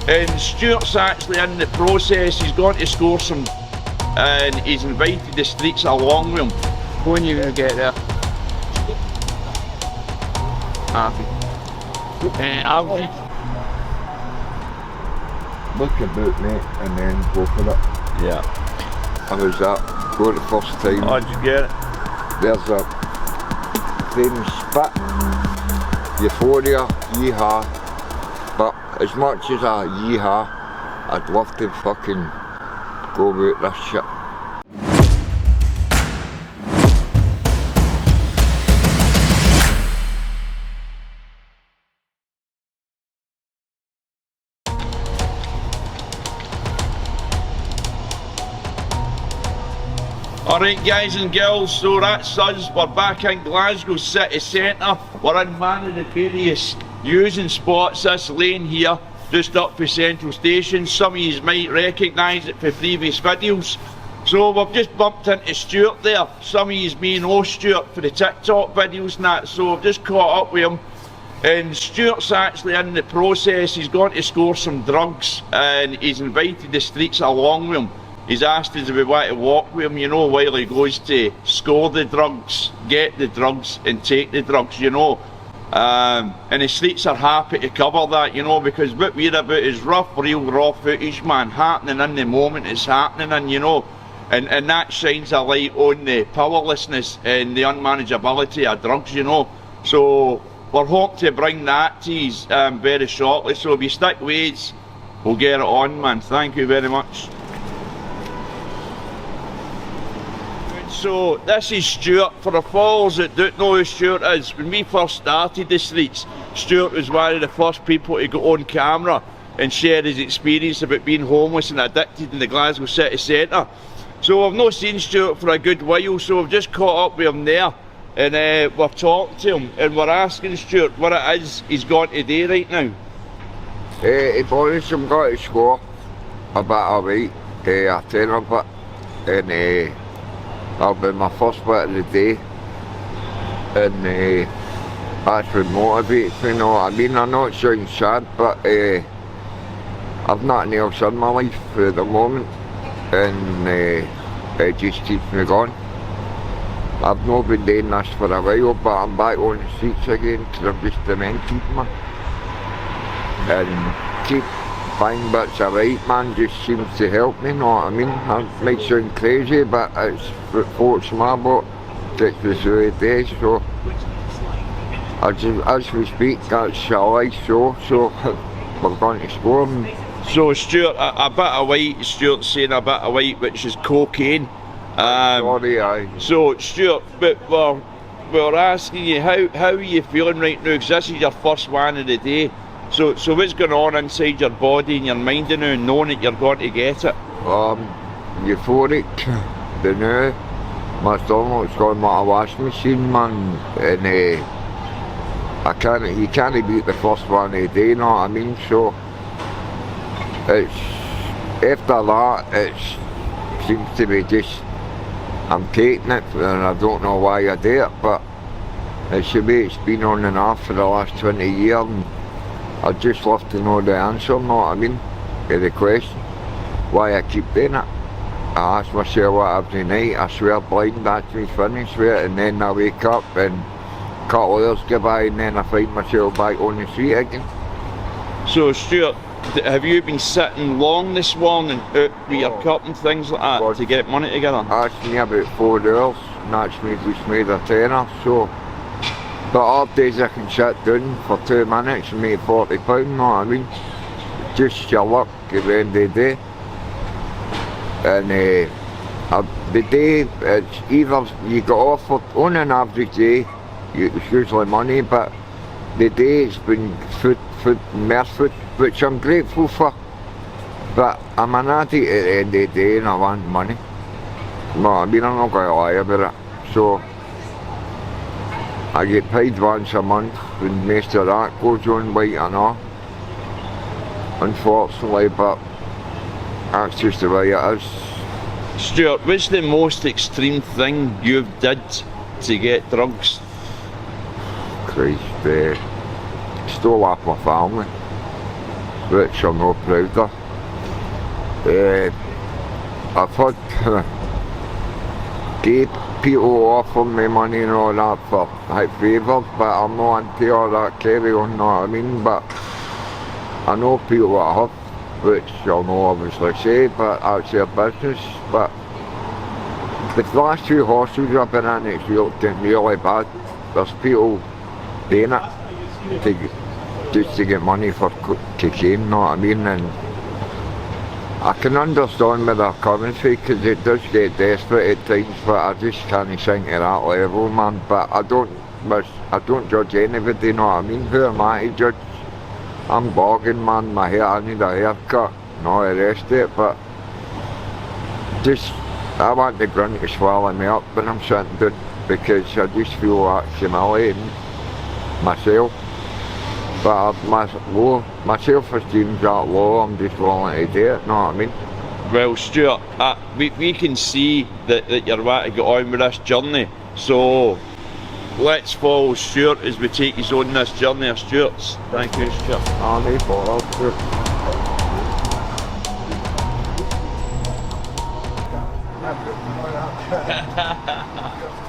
And Stuart's actually in the process. He's going to score some, and he's invited the streets along with him. When are you going to get there? Happy. Aldo. Look about, mate, and then go for it. Yeah. How was that? Go the first time. How'd you get it? There's a famous spit. Euphoria, yeehaw. But as much as a yeehaw, I'd love to fucking go about this shit. Alright guys and girls, so that's us. We're back in Glasgow city centre. We're in one of the various using spots, this lane here, just up for Central Station. Some of you might recognise it for previous videos. So we've just bumped into Stuart there. Some of you may know Stuart for the TikTok videos and that, so we've just caught up with him. And Stuart's actually in the process. He's going to score some drugs, and he's invited the streets along with him. He's asked us if we want to walk with him, you know, while he goes to score the drugs, get the drugs and take the drugs, you know. And the streets are happy to cover that, you know, because what we're about is rough, real raw footage, man, happening in the moment it's happening, and you know, and that shines a light on the powerlessness and the unmanageability of drugs, you know. So we're hoping to bring that to you very shortly, so if you stick with us, we'll get it on, man. Thank you very much. So this is Stuart. For the followers that don't know who Stuart is, when we first started the streets, Stuart was one of the first people to go on camera and share his experience about being homeless and addicted in the Glasgow city centre. So I've not seen Stuart for a good while, so I've just caught up with him there, and we're talking to him and we're asking Stuart what it is he's got to do right now. To be honest, I'm going to score a bit of weight, a tenner bit, and that'll be my first bit of the day, and that's what motivates me, you know what I mean? I know it sounds sad, but I've nothing else in my life at the moment, and it just keeps me going. I've not been doing this for a while, but I'm back on the streets again because I'm just demented, man. And keep buying bits of right, man, just seems to help me, you know what I mean? It might sound crazy, but it's what floats my boat, gets me through the day, so as we speak, that's a live show, so we're going to score. So Stuart, a bit of white, Stuart's saying a bit of white, which is cocaine. Sorry, aye. So Stuart, but we're asking you, how are you feeling right now, because this is your first one of the day. So what's going on inside your body and your mind now, knowing that you're going to get it? Euphoric, the new. My stomach's going like a washing machine, man, and you can't beat the first one of the day, you know what I mean? So it's after that, it seems to be just I'm taking it, and I don't know why I do it, but it should be. It's been on and off for the last 20 years. And I'd just love to know the answer, you know what I mean, to the question, why I keep doing it. I ask myself that every night, I swear blind, that's me finished with it, and then I wake up and a couple of hours go by and then I find myself back on the street again. So Stuart, have you been sitting long this morning out with your cup and things like that to get money together? That's me about 4 hours, and that's me just made a tenner, so. But other days I can sit down for 2 minutes and make £40, you know what I mean? Just your luck at the end of the day. And the day, it's either you get offered on an average day, it's usually money, but the day it's been food, mere food, which I'm grateful for. But I'm an addict at the end of the day and I want money. No, I mean, I'm not going to lie about it. So I get paid once a month, and most of that goes on white and all, unfortunately, but that's just the way it is. Stuart, what's the most extreme thing you've did to get drugs? Christ, stole off my family. which I'm not proud of. I've had gay people offer me money and all that for like favours, but I'm not into all that carry on, know what I mean? But I know people that have, which I'll not obviously say, but that's their business. But the last few hostels I've been in, it's getting really bad. There's people doing it just to get money for cocaine, know what I mean? And I can understand where they're coming from, because it does get desperate at times, but I just can't sink to that level, man. But I don't judge anybody, know what I mean? Who am I to judge? I'm bogging, man, my hair, I need a haircut, and all the rest of it, but just, I want the grunt to swallow me up when I'm sitting down, because I just feel like humiliating myself. But my self-esteem's that low, I'm just willing to do it, know what I mean? Well, Stuart, we can see that you're about to get on with this journey, so let's follow Stuart as we take us on this journey of Stuart's. Thank you, Stuart. Oh, no bother, Stuart.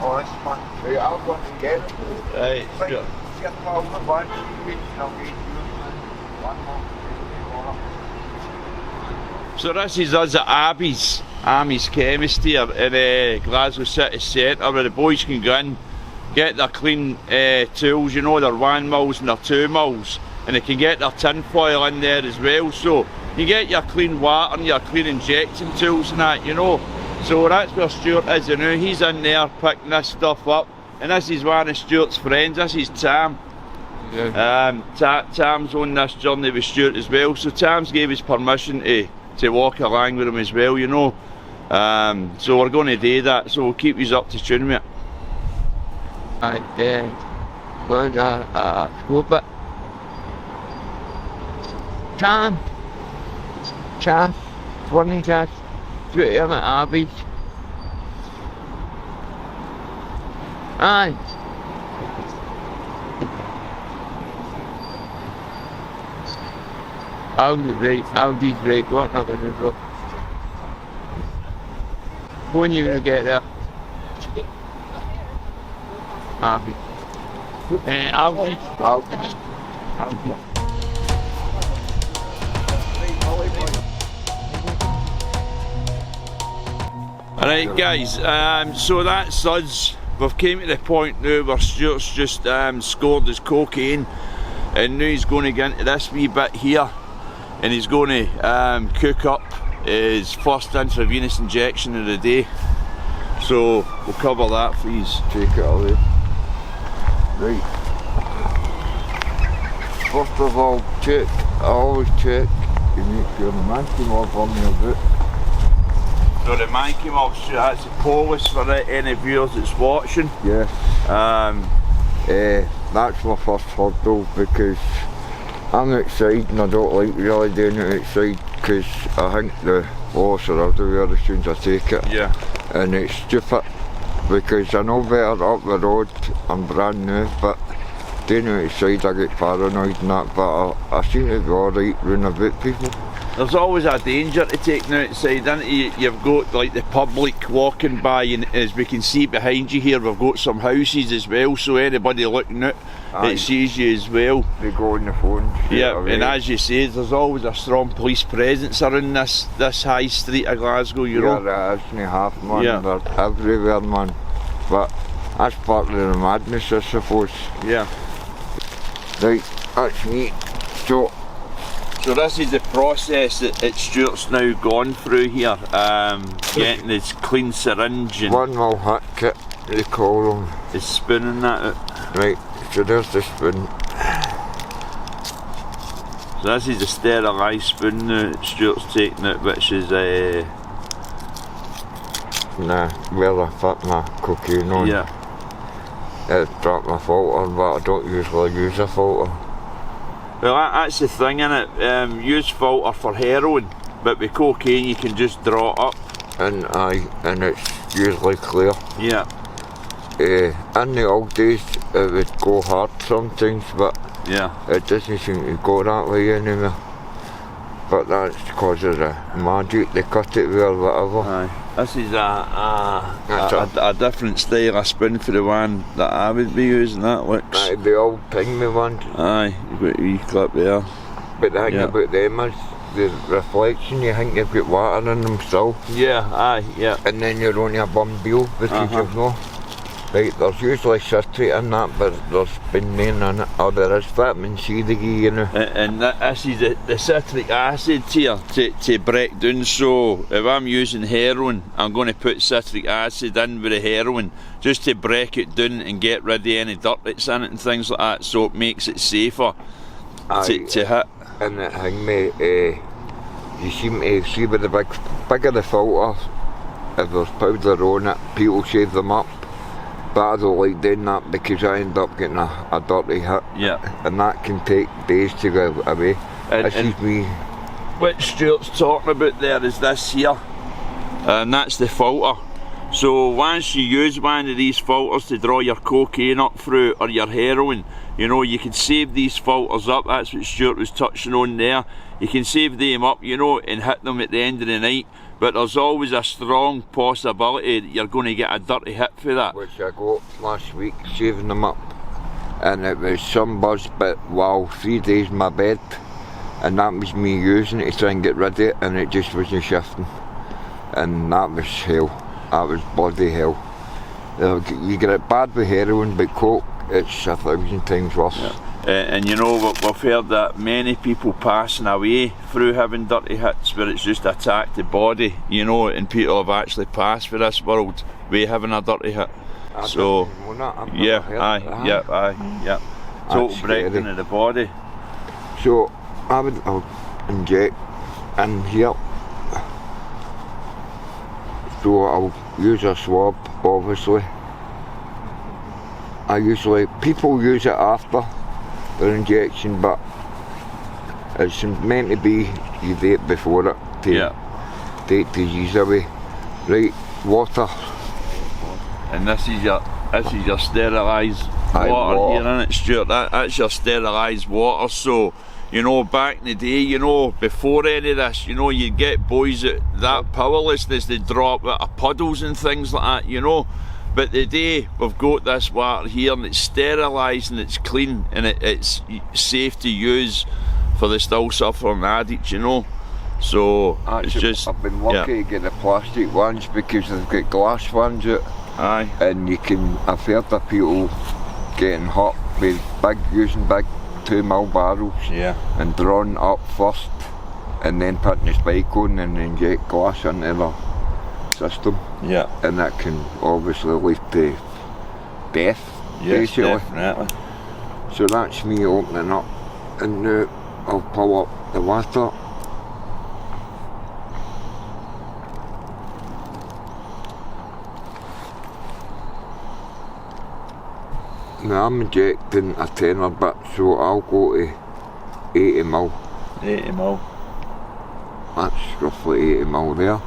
Honest, man. Right, I'll go and get it. Right, Stuart. So this is us at Abbey's Chemist here in Glasgow city centre, where the boys can go in, get their clean tools, you know, their 1 mils and their 2 mils, and they can get their tin foil in there as well. So you get your clean water and your clean injecting tools and that, you know. So that's where Stuart is now. He's in there picking this stuff up, and this is one of Stuart's friends. This is Tam. Yeah. Tam's on this journey with Stuart as well, so Tam's gave us permission to walk along with him as well, you know. So we're going to do that, so we'll keep you up to tune, mate. Going to school, but Tam, 20 guys, straight here at Abbey's. Aye. Aldi's great, what am I going to do? When are you going to get there? Abbey. Aldi. Alright guys, so that's us. We've came to the point now where Stuart's just scored his cocaine, and now he's going to get into this wee bit here, and he's going to cook up his first intravenous injection of the day. So we'll cover that for you. Take it away. Right. First of all, check. I always check to make sure the man came off on your boot. So the man came off, that's a polish for any viewers that's watching. Yes. That's my first hurdle, because I'm outside and I don't like really doing it outside, because I think the laws are everywhere as soon as I take it. Yeah. And it's stupid, because I know better up the road, I'm brand new, but doing it outside I get paranoid and that, but I seem to be alright round about people. There's always a danger to taking outside, isn't it? You've got like the public walking by, and as we can see behind you here, we've got some houses as well, so anybody looking out, it sees you as well. They go on the phone. Yeah, away. and as you say, there's always a strong police presence around this high street of Glasgow, you know. Yeah, it isn't half, man. Yeah. They're everywhere, man. But that's part of the madness, I suppose. Yeah. Right, that's me. So this is the process that Stuart's now gone through here, getting his clean syringe and 1 mil hit kit, they call them. his spoon and that out. Right, so there's the spoon. So this is the sterilised spoon now that Stuart's taking out, which is where I put my cocaine on. yeah. It's dropped my filter, but I don't usually use a filter. Well, that's the thing, innit? Use filter for heroin, but with cocaine you can just draw it up. And it's usually clear. Yeah. In the old days it would go hard sometimes, but Yeah. it doesn't seem to go that way anymore. but that's because of the magic they cut it with or whatever. Aye. This is That's a different style of spoon for the one that I would be using. That looks. Aye, the old pygmy ones. Aye, you've got a wee clip there. But the thing Yeah. about them is the reflection, you think they've got water in them still. Yeah, aye, yeah. And then you're only a bum deal because you've no. Right, there's usually citrate in that, but there's been none in it. Or there is vitamin C they give you now. And this is the citric acid here to break down. So if I'm using heroin, I'm going to put citric acid in with the heroin just to break it down and get rid of any dirt that's in it and things like that, so it makes it safer to hit. And the thing, mate, you seem to see with the bigger the filter, if there's powder on it, people shave them up. But I don't like doing that because I end up getting a dirty hit. Yeah. And that can take days to go away. This is me. What Stuart's talking about there is this here, and that's the filter. So once you use one of these filters to draw your cocaine up through or your heroin, you know, you can save these filters up. That's what Stuart was touching on there. You can save them up, you know, and hit them at the end of the night. But there's always a strong possibility that you're going to get a dirty hit for that. Which I got last week, shaving them up. And it was some buzz, but wow, 3 days in my bed. And that was me using it to try and get rid of it, and it just wasn't shifting. And that was hell. That was bloody hell. You get it bad with heroin, but coke, it's 1,000 times worse. Yeah. And you know, we've heard that many people passing away through having dirty hits where it's just attacked the body, you know, and people have actually passed for this world with having a dirty hit. So, yeah, aye. Total breakdown of the body. So, I'll inject in here. So I'll use a swab, obviously. People use it after the injection, but it's meant to be you do it before it to take disease away. Right, water. And this is your sterilised water here, isn't it, Stuart? That's your sterilised water. So, you know, back in the day, you know, before any of this, you know, you'd get boys that powerlessness, they drop out of puddles and things like that, you know. But today we've got this water here and it's sterilised and it's clean and it's safe to use for the still suffering addicts, you know. So actually, it's just I've been lucky to get the plastic ones because they've got glass ones out. Aye. And I've heard of people getting hurt with using big 2 mil barrels. Yeah. And drawn up first and then putting the spike on and inject glass into the system. Yeah. And that can obviously lead to death, yes, basically. Definitely. So that's me opening up, and now I'll pull up the water. Now I'm injecting a 10er bit, so I'll go to 80 mil. 80 mil. That's roughly 80 mil there.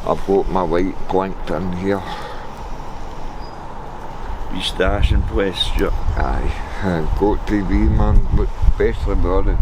I've got my light blinked in here. Be stashing place, Stuart. Aye, got to be, man, but especially with it.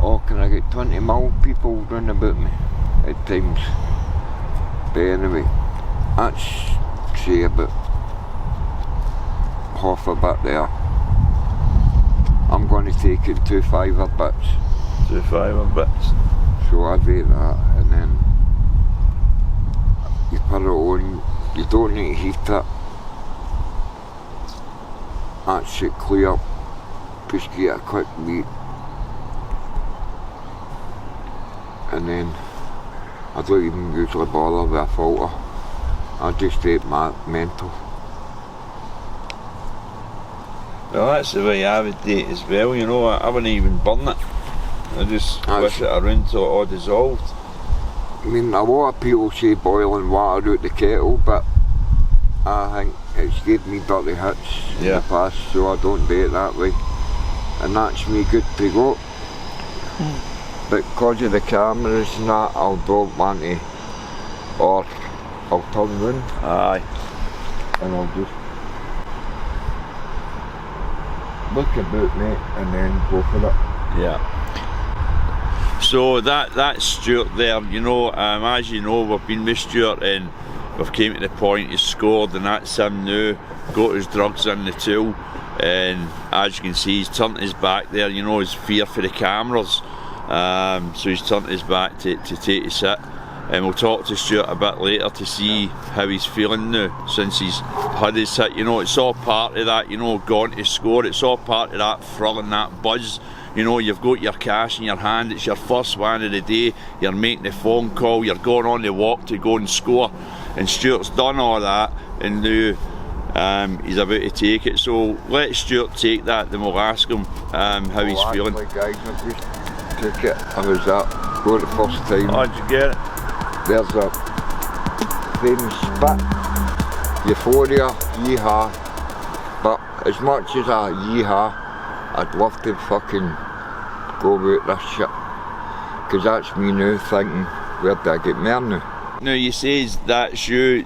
Oh, can I get 20 mil people round about me at times? But anyway, that's say about half a bit there. I'm going to take it 2 5er bits. 2 5er bits. So I do that, and then you put it on. You don't need to heat it. That's it clear. Just get a quick beat, and then I don't even usually bother with a filter. I just take my mental. Well, that's the way I would do it as well, you know. I wouldn't even burn it. I just squish it around till it all dissolved. I mean, a lot of people say boiling water out the kettle, but I think it's gave me dirty hits in the past, so I don't do it that way. And that's me good to go. But because of the cameras and that, I don't want to, or I'll turn round. Aye. And I'll just look about, mate, and then go for it. Yeah. So that's Stuart there, you know, as you know, we've been with Stuart and we've came to the point he's scored, and that's him now, got his drugs in the till, and as you can see he's turned his back there, you know, his fear for the cameras, so he's turned his back to take a sit, and we'll talk to Stuart a bit later to see how he's feeling now since he's had his hit. You know, it's all part of that, you know, going to score, it's all part of that thrill and that buzz. You know, you've got your cash in your hand, it's your first one of the day, you're making the phone call, you're going on the walk to go and score, and Stuart's done all that, and now he's about to take it. So let Stuart take that, then we'll ask him how he's feeling. Guys, I just took it. I was up, got it first time. How'd you get it? There's a famous spit, euphoria, yeehaw, but as much as a yeehaw, I'd love to fucking go about this shit, because that's me now thinking, where do I get more now? Now you says that's you're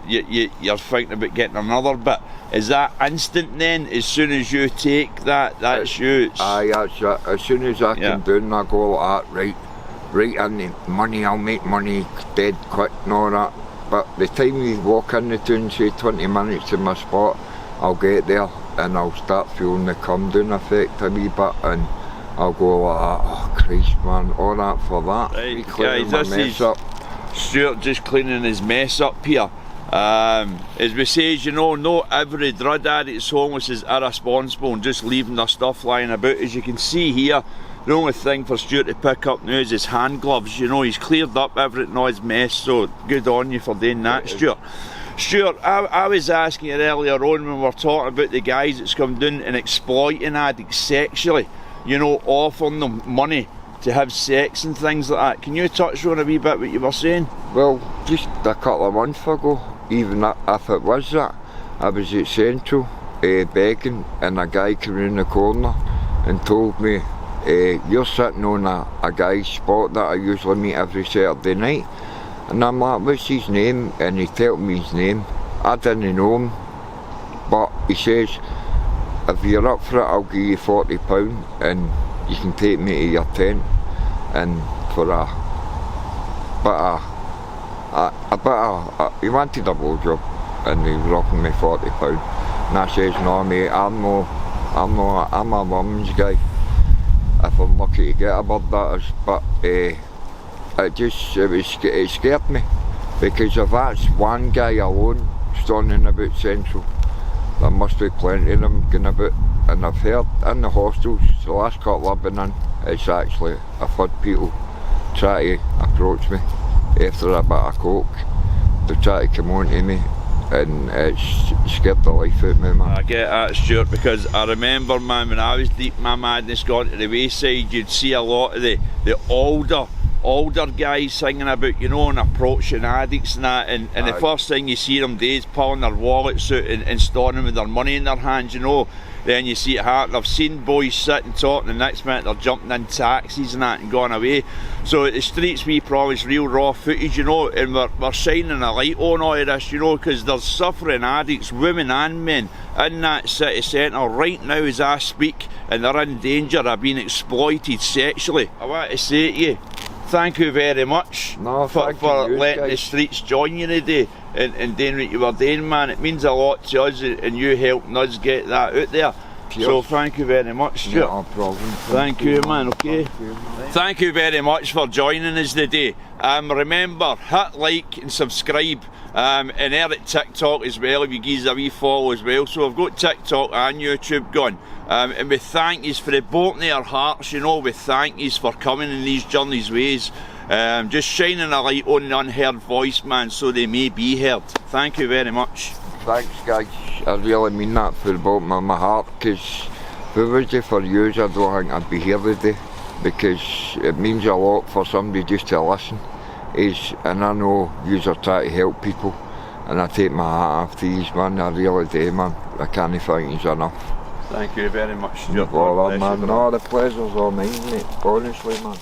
thinking about getting another bit. Is that instant then? As soon as you take that, that's you? Aye, that's it. As soon as I come down, I go like that, right in the money, I'll make money dead quick and all that. But the time we walk in the town, say 20 minutes to my spot, I'll get there and I'll start feeling the come down effect a wee bit, and I'll go like that, oh Christ man, all that for that. Right, guys, this is Stuart just cleaning his mess up here. As we say, you know, not every drug addict's homeless is irresponsible and just leaving their stuff lying about. As you can see here, the only thing for Stuart to pick up now is his hand gloves. You know, he's cleared up everything, all his mess, so good on you for doing that, Stuart. Stuart, I was asking you earlier on when we were talking about the guys that's come down and exploiting addicts sexually, you know, offering them money to have sex and things like that. Can you touch on a wee bit what you were saying? Well, just a couple of months ago, even if it was that, I was at Central begging, and a guy came round the corner and told me, you're sitting on a guy's spot that I usually meet every Saturday night. And I'm like, what's his name? And he told me his name. I didn't know him, but he says, if you're up for it, I'll give you £40 and you can take me to your tent, and for he wanted a blowjob and he was offering me £40. And I says, no mate, I'm a woman's guy, if I'm lucky to get a bird, that is. But it scared me, because if that's one guy alone standing about Central, there must be plenty of them going about. And I've heard in the hostels, the last couple I've been in, it's actually, I've had people try to approach me after a bit of coke. They try to come on to me, and it's scared the life out of me, man. I get that, Stuart, because I remember, man, when I was deep in my madness gone to the wayside, you'd see a lot of the older guys singing about, you know, and approaching addicts and that, and the first thing you see them do is pulling their wallets out and storing them with their money in their hands, you know. Then you see it happen. I've seen boys sitting talking, the next minute they're jumping in taxis and that and going away. So the streets, we promise real raw footage, you know, and we're shining a light on all of this, you know, because there's suffering addicts, women and men, in that city centre right now as I speak, and they're in danger of being exploited sexually. I want to say to you, thank you very much for letting the streets join you today and doing what you were doing, man. It means a lot to us, and you helping us get that out there. Cheers. So thank you very much, Stuart. No problem. Thank you, man. Okay. Thank you very much for joining us today. Remember, hit like and subscribe, and there at TikTok as well, if you give us a wee follow as well. So I've got TikTok and YouTube going. And we thank yous for the bottom of our hearts, you know, we thank yous for coming in these journeys ways. Just shining a light on the unheard voice, man, so they may be heard. Thank you very much. Thanks guys, I really mean that from the bottom of my heart, because if it wasn't for you, I don't think I'd be here today, because it means a lot for somebody just to listen. And I know yous are trying to help people, and I take my hat off to yous, man, I really do, man. I can't thank yous enough. Thank you very much, Stuart. Well, man, no, the pleasure's all mine, mate, honestly, man.